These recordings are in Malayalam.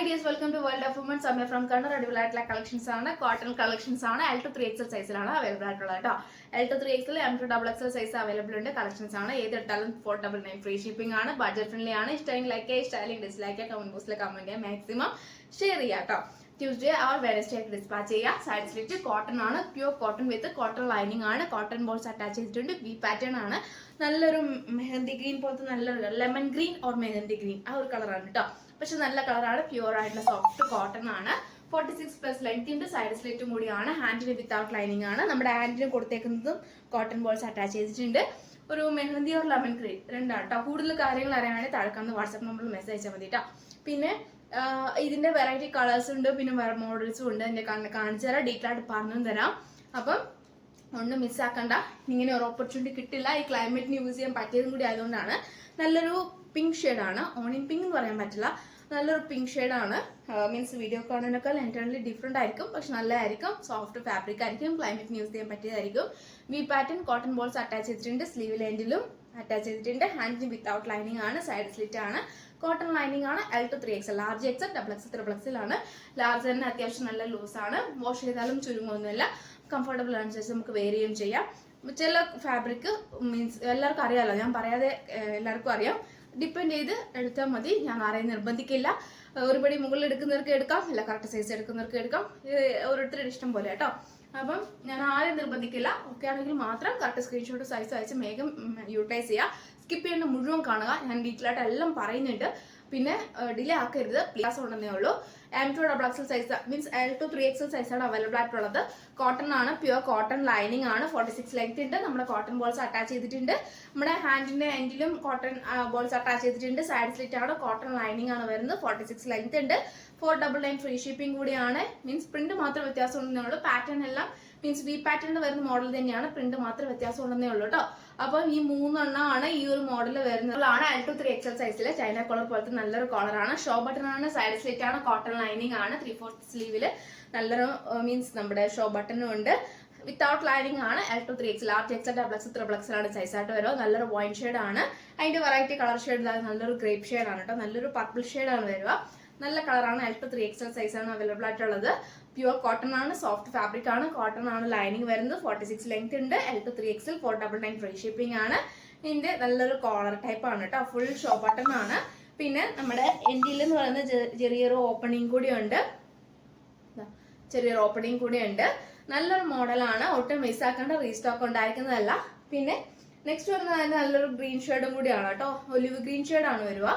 dears, welcome to World of Women. Samya from Kannur. അടിപൊളിയായിട്ടുള്ള കളക്ഷൻസ് ആണ്, കോട്ടൺ കളക്ഷൻസ് ആണ്. L to 3XL സൈസിലാണ് അവൈലബിൾ ആയിട്ടുള്ളത് കേട്ടോ. L to 3XL, M to XXL size available ഉണ്ട്. കളക്ഷൻസ് ആണ്. ഏത് ഇട്ടാലും 499 ഫ്രീ ഷിപ്പിംഗ് ആണ്. ബഡ്ജറ്റ് ഫ്രണ്ട്ലി ആണ്. ഇഷ്ടമെങ്കിൽ ലൈക്ക്, സ്റ്റൈലിംഗ് ഡിസ്ലൈക്ക്, കമന്റ് ബോക്സിൽ കമന്റ് ചെയ്യാം, മാക്സിമം ഷെയർ ചെയ്യാം കേട്ടോ. ട്യൂസ്ഡേ ഓർ വെനസ്ഡേ ആയിട്ട് ഡിസ്പാച്ച് ചെയ്യാം. സൈഡ് സ്ലിറ്റ് കോട്ടൺ ആണ്, പ്യൂർ കോട്ടൺ വിത്ത് കോട്ടൺ ലൈനിങ് ആണ്. കോട്ടൺ ബോൾസ് അറ്റാച്ച് ചെയ്തിട്ടുണ്ട്. വി പാറ്റേൺ ആണ്. നല്ലൊരു മെഹന്തി ഗ്രീൻ പോലത്തെ നല്ലൊരു lemon green or mehndi green ആ ഒരു കളറാണ് കേട്ടോ. പക്ഷെ നല്ല കളറാണ്, പ്യൂർ ആയിട്ടുള്ള സോഫ്റ്റ് കോട്ടൺ ആണ്. 46+ ലെങ്ത് ഉണ്ട്. സൈഡ് സ്ലിറ്റും കൂടിയാണ്. ഹാൻഡിന് വിത്തൗട്ട് ലൈനിങ് ആണ്. നമ്മുടെ ഹാൻഡിന് കൊടുത്തേക്കുന്നതും കോട്ടൺ ബോൾസ് അറ്റാച്ച് ചെയ്തിട്ടുണ്ട്. ഒരു മെഹന്തി ഓർ ലെമൺ ഗ്രീൻ രണ്ടാണ് കേട്ടോ. കൂടുതൽ കാര്യങ്ങൾ അറിയാനാണെങ്കിൽ താഴെക്കാന്ന് വാട്സാപ്പ് നമ്പറിൽ മെസ്സേജ് അയച്ചാൽ മതി കേട്ടോ. പിന്നെ ഇതിന്റെ വെറൈറ്റി കളേഴ്സ് ഉണ്ട്, പിന്നെ വേറെ മോഡൽസും ഉണ്ട്. എന്റെ കാണിച്ചു തരാം, ഡീറ്റെയിൽ ആയിട്ട് പറഞ്ഞു തരാം. അപ്പം ഒന്നും മിസ്സാക്കണ്ട. ഇങ്ങനെ ഒരു ഓപ്പർച്യൂണിറ്റി കിട്ടില്ല. ഈ ക്ലൈമറ്റിന് യൂസ് ചെയ്യാൻ പറ്റിയതും കൂടി ആയതുകൊണ്ടാണ്. നല്ലൊരു പിങ്ക് ഷെയ്ഡാണ്. ഓണിയൻ പിങ്ക് എന്ന് പറയാൻ പറ്റില്ല, നല്ലൊരു പിങ്ക് ഷെയ്ഡാണ്. മീൻസ് വീഡിയോ കാണാനൊക്കെ എൻറ്റയർലി ഡിഫറെന്റ് ആയിരിക്കും, പക്ഷെ നല്ലതായിരിക്കും. സോഫ്റ്റ് ഫാബ്രിക് ആയിരിക്കും. ക്ലൈമറ്റിന് യൂസ് ചെയ്യാൻ പറ്റിയതായിരിക്കും. V pattern cotton balls attach ചെയ്തിട്ടുണ്ട്. സ്ലീവ് ലെൻഡിലും അറ്റാച്ച് ചെയ്തിട്ടുണ്ട്. ഹാൻഡിന് വിത്തൗട്ട് ലൈനിങ് ആണ്. സൈഡ് സ്ലിറ്റ് ആണ്. കോട്ടൺ ലൈനിങ് ആണ്. L to 3XL, large XL, XXL, XXL ആണ്. ലാർജ് തന്നെ അത്യാവശ്യം നല്ല ലൂസ് ആണ്. വാഷ് ചെയ്താലും ചുരുങ്ങൊന്നുമില്ല. കംഫർട്ടബിൾ അനുസരിച്ച് നമുക്ക് വെയർ ചെയ്യുകയും ചെയ്യാം. ചില ഫാബ്രിക് മീൻസ് എല്ലാവർക്കും അറിയാമല്ലോ, ഞാൻ പറയാതെ എല്ലാവർക്കും അറിയാം. ഡിപ്പെൻഡ് ചെയ്ത് എടുത്താൽ മതി. ഞാൻ ആരെയും നിർബന്ധിക്കില്ല. ഒരുപടി മുകളിൽ എടുക്കുന്നവർക്ക് എടുക്കാം, അല്ല കറക്റ്റ് സൈസ് എടുക്കുന്നവർക്ക് എടുക്കാം. ഓരോരുത്തരുടെ ഇഷ്ടം പോലെ കേട്ടോ. അപ്പം ഞാൻ ആരെയും നിർബന്ധിക്കില്ല. ഓക്കെ ആണെങ്കിൽ മാത്രം കറക്റ്റ് സ്ക്രീൻഷോട്ട് സൈസ് അയച്ച് വേഗം യൂട്ടിലൈസ് ചെയ്യുക. സ്കിപ്പ് ചെയ്യേണ്ട മുഴുവൻ കാണുക. ഞാൻ ഡീറ്റെയിൽ ആയിട്ട് എല്ലാം പറയുന്നുണ്ട്. പിന്നെ ഡിലേ ആക്കരുത്. പ്ലസ് ഉണ്ടെന്നേ ഉള്ളൂ. M to XXL size means L to 3XL സൈസാണ് അവൈലബിൾ ആയിട്ടുള്ളത്. കോട്ടൺ ആണ്, പ്യൂർ കോട്ടൺ ലൈനിങ് ആണ്. 46 ലെങ്ത് ഉണ്ട്. നമ്മുടെ കോട്ടൺ ബോൾസ് അറ്റാച്ച് ചെയ്തിട്ടുണ്ട്. നമ്മുടെ ഹാൻഡിന്റെ എൻഡിലും കോട്ടൺ ബോൾസ് അറ്റാച്ച് ചെയ്തിട്ടുണ്ട്. സൈഡ് സ്ലിറ്റ് ആണ്. കോട്ടൺ ലൈനിങ് ആണ് വരുന്നത്. 46 ലെങ്ത് ഉണ്ട്. 499 ഫ്രീ ഷിപ്പിംഗ് കൂടിയാണ്. മീൻസ് പ്രിന്റ് മാത്രം വ്യത്യാസം ഉണ്ടെന്നേ ഉള്ളൂ. പാറ്റേൺ എല്ലാം മീൻസ് വി പാറ്റേണിൽ വരുന്ന മോഡൽ തന്നെയാണ്. പ്രിന്റ് മാത്രം വ്യത്യാസം ഉണ്ടെന്നേ ഉള്ളൂ കേട്ടോ. അപ്പം ഈ 3 എണ്ണമാണ് ഈ ഒരു മോഡൽ വരുന്നതാണ്. L to 3XL സൈസില് ചൈന കോളർ പോലത്തെ നല്ലൊരു കോളറാണ്. ഷോ ബട്ടൺ ആണ്. സൈഡ് സ്ലിറ്റ് ആണ്. കോട്ടൺ ലൈനിങ് ആണ്. 3/4 സ്ലീവില് നല്ലൊരു മീൻസ് നമ്മുടെ ഷോ ബട്ടണും ഉണ്ട്. വിത്തൗട്ട് ലൈനിങ് ആണ്. L to 3XL, large XL, XXL ആണ് സൈസായിട്ട് വരുക. നല്ലൊരു വൈൻ ഷെയ്ഡ് ആണ്. അതിന്റെ വെറൈറ്റി കളർ ഷെയ്ഡ് നല്ലൊരു ഗ്രേപ്പ് ഷെയ്ഡ് ആണ് കേട്ടോ. നല്ലൊരു പർപ്പിൾ ഷെയ്ഡ് ആണ് വരിക. നല്ല കളറാണ്. L to 3XL സൈസാണ് അവൈലബിൾ ആയിട്ടുള്ളത്. പ്യൂർ കോട്ടൺ ആണ്. സോഫ്റ്റ് ഫാബ്രിക് ആണ്. കോട്ടൺ ആണ് ലൈനിങ് വരുന്നത്. 46 ലെങ്ത് ഉണ്ട്. L to 3XL, 499 free shipping ആണ്. ഇതിന്റെ നല്ലൊരു കോളർ ടൈപ്പ് ആണ് കേട്ടോ. ഫുൾ ഷോ ബട്ടൺ ആണ്. പിന്നെ നമ്മുടെ എൻഡിൽ എന്ന് പറയുന്ന ചെറിയൊരു ഓപ്പണിംഗ് കൂടി ഉണ്ട്. ചെറിയൊരു ഓപ്പണിംഗ് കൂടി ഉണ്ട്. നല്ലൊരു മോഡലാണ്. ഒട്ടും മിസ്സാക്കേണ്ട. റീസ്റ്റോക്ക് ഉണ്ടായിരിക്കുന്നതല്ല. പിന്നെ നെക്സ്റ്റ് വരുന്നത് നല്ലൊരു ഗ്രീൻ ഷെയ്ഡും കൂടിയാണ് കേട്ടോ. ഒലിവ് ഗ്രീൻ ഷെയ്ഡ് ആണ് വരിക.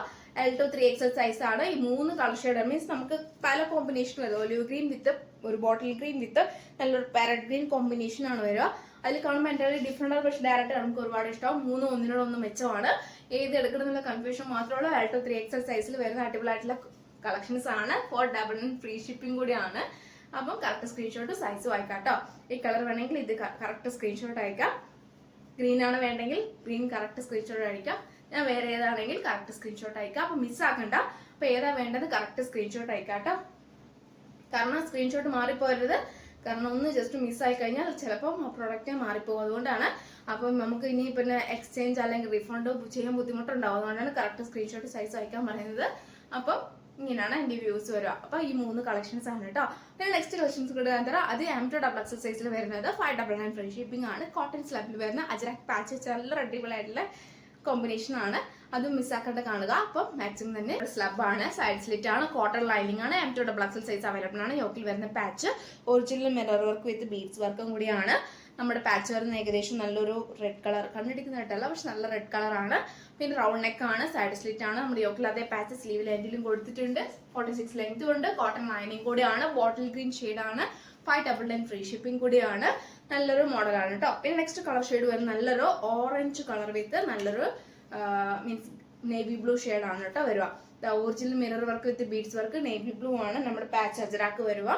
L to 3XL സൈസ് ആണ്. ഈ 3 കളർ ഷെയ്ഡ് മീൻസ് നമുക്ക് പല കോമ്പിനേഷൻ വരും. ഒലിവ് ഗ്രീൻ വിത്ത് ഒരു ബോട്ടിൽ ഗ്രീൻ വിത്ത് നല്ലൊരു പാരറ്റ് ഗ്രീൻ കോമ്പിനേഷൻ ആണ് വരിക. അതിൽ കാണുമ്പോൾ എൻ്റെ ഡിഫറെന്റ് ആണ്, പക്ഷേ ഡയറക്റ്റ് നമുക്ക് ഒരുപാട് ഇഷ്ടമാവും. 3 ഒന്നിനോടൊന്ന് മെച്ചമാണ്. ഏത് എടുക്കണം എന്നുള്ള കൺഫ്യൂഷൻ മാത്രമേ L to 3XL സൈസിൽ വരുന്ന അടിപൊളിയായിട്ടുള്ള കളക്ഷൻസ് ആണ്. 499 ഫ്രീ ഷിപ്പിംഗ് കൂടിയാണ്. അപ്പം കറക്റ്റ് സ്ക്രീൻഷോട്ട് സൈസ് വായിക്കാം കേട്ടോ. ഈ കളർ വേണമെങ്കിൽ ഇത് കറക്റ്റ് സ്ക്രീൻഷോട്ട് അയക്കാം. ഗ്രീൻ ആണ് വേണ്ടെങ്കിൽ ഗ്രീൻ കറക്റ്റ് സ്ക്രീൻഷോട്ട് അയക്കാം. ഞാൻ വേറെ ഏതാണെങ്കിൽ കറക്റ്റ് സ്ക്രീൻഷോട്ട് അയക്കാം. അപ്പൊ മിസ്സാക്കണ്ട. അപ്പൊ ഏതാ വേണ്ടത് കറക്റ്റ് സ്ക്രീൻഷോട്ട് അയക്കാം കേട്ടോ. കാരണം സ്ക്രീൻഷോട്ട് മാറിപ്പോരുത്. കാരണം ഒന്ന് ജസ്റ്റ് മിസ്സായി കഴിഞ്ഞാൽ ചിലപ്പോൾ പ്രൊഡക്റ്റ് മാറിപ്പോകും. അതുകൊണ്ടാണ്. അപ്പം നമുക്ക് ഇനി പിന്നെ എക്സ്ചേഞ്ച് അല്ലെങ്കിൽ റീഫണ്ട് ചെയ്യാൻ ബുദ്ധിമുട്ടുണ്ടാവും. അതുകൊണ്ടാണ് കറക്റ്റ് സ്ക്രീൻഷോട്ട് സൈസ് അയക്കാൻ പറയുന്നത്. അപ്പം ഇങ്ങനെയാണ് എന്റെ വ്യൂസ് വരിക. അപ്പൊ ഈ 3 കളക്ഷൻസ് ആണ് കേട്ടോ. പിന്നെ നെക്സ്റ്റ് കളക്ഷൻസ് കൂടെ തരാം. അത് M to XXL സൈസിൽ വരുന്നത് 599 ഫ്രീ ഷിപ്പിംഗ് ആണ്. കോട്ടൺ സ്ലബിൽ വരുന്ന അജ്രക് പാച്ച് നല്ല അടിപൊളിയായിട്ടുള്ള കോമ്പിനേഷൻ ആണ്. അതും മിസ്സാക്കാണ്ട് കാണുക. അപ്പം മാക്സിമം തന്നെ സ്ലബ് ആണ്. സൈഡ് സ്ലിറ്റ് ആണ്. കോട്ടൺ ലൈനിങ് ആണ്. M to XXL size available ആണ്. യോക്കിൽ വരുന്ന patch original mirror work with beads വർക്കും കൂടിയാണ്. നമ്മുടെ പാച്ച് വരുന്ന ഏകദേശം നല്ലൊരു റെഡ് കളർ, കണ്ണിടിക്കുന്ന റെഡ് അല്ല, പക്ഷെ നല്ല റെഡ് കളർ ആണ്. പിന്നെ റൗണ്ട് നെക്ക് ആണ്. സൈഡ് സ്ലിറ്റ് ആണ്. നമ്മുടെ യോക്കിൽ അതേ പാച്ച് സ്ലീവ് ലെൻഡിലും കൊടുത്തിട്ടുണ്ട്. 46 ലെങ്ത് ഉണ്ട്. കോട്ടൺ ലൈനിങ് കൂടിയാണ്. ബോട്ടിൽ ഗ്രീൻ ഷെയ്ഡ് ആണ്. 599 ഫ്രീ ഷിപ്പിംഗ് കൂടിയാണ്. നല്ലൊരു മോഡലാണ് കേട്ടോ. പിന്നെ നെക്സ്റ്റ് കളർ ഷെയ്ഡ് വരുന്ന നല്ലൊരു ഓറഞ്ച് കളർ വിത്ത് നല്ലൊരു മീൻസ് നേവി ബ്ലൂ ഷെയ്ഡ് ആണ് കേട്ടോ വരുക. Original mirror work with beads work navy blue ആണ്. നമ്മുടെ പാച്ച് അജറാക്ക് വരുക.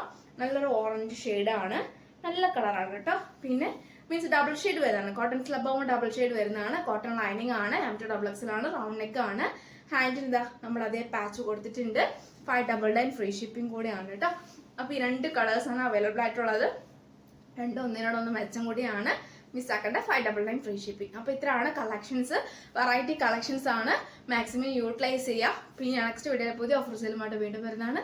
നല്ലൊരു ഓറഞ്ച് ഷെയ്ഡ് ആണ്. നല്ല കളറാണ് കേട്ടോ. പിന്നെ മീൻസ് ഡബിൾ ഷെയ്ഡ് വരുന്നതാണ്. കോട്ടൺ സ്ലബ് ആകുമ്പോൾ ഡബിൾ ഷെയ്ഡ് വരുന്നതാണ്. കോട്ടൺ ലൈനിങ് ആണ്. M to XXL ആണ്. റൗണ്ട് നെക്ക് ആണ്. ഹാൻഡിൽ ഇതാ നമ്മൾ അതേ പാച്ച് കൊടുത്തിട്ടുണ്ട്. 599 ഫ്രീ ഷിപ്പിംഗ് കൂടിയാണ് കേട്ടോ. അപ്പൊ ഈ 2 കളേഴ്സ് ആണ് അവൈലബിൾ ആയിട്ടുള്ളത്. 2 ഒന്നിനോടൊന്ന് മെച്ചം കൂടിയാണ്. മിസ്സാക്കേണ്ട. 599 ഫ്രീ ഷിപ്പിംഗ്. അപ്പൊ ഇത്രയാണ് കളക്ഷൻസ്. വെറൈറ്റി കളക്ഷൻസ് ആണ്. മാക്സിമം യൂട്ടിലൈസ് ചെയ്യുക. പിന്നെ നെക്സ്റ്റ് വീഡിയോയിൽ പുതിയ ഓഫർ സെയിലുമായിട്ട് വീണ്ടും വരുന്നതാണ്.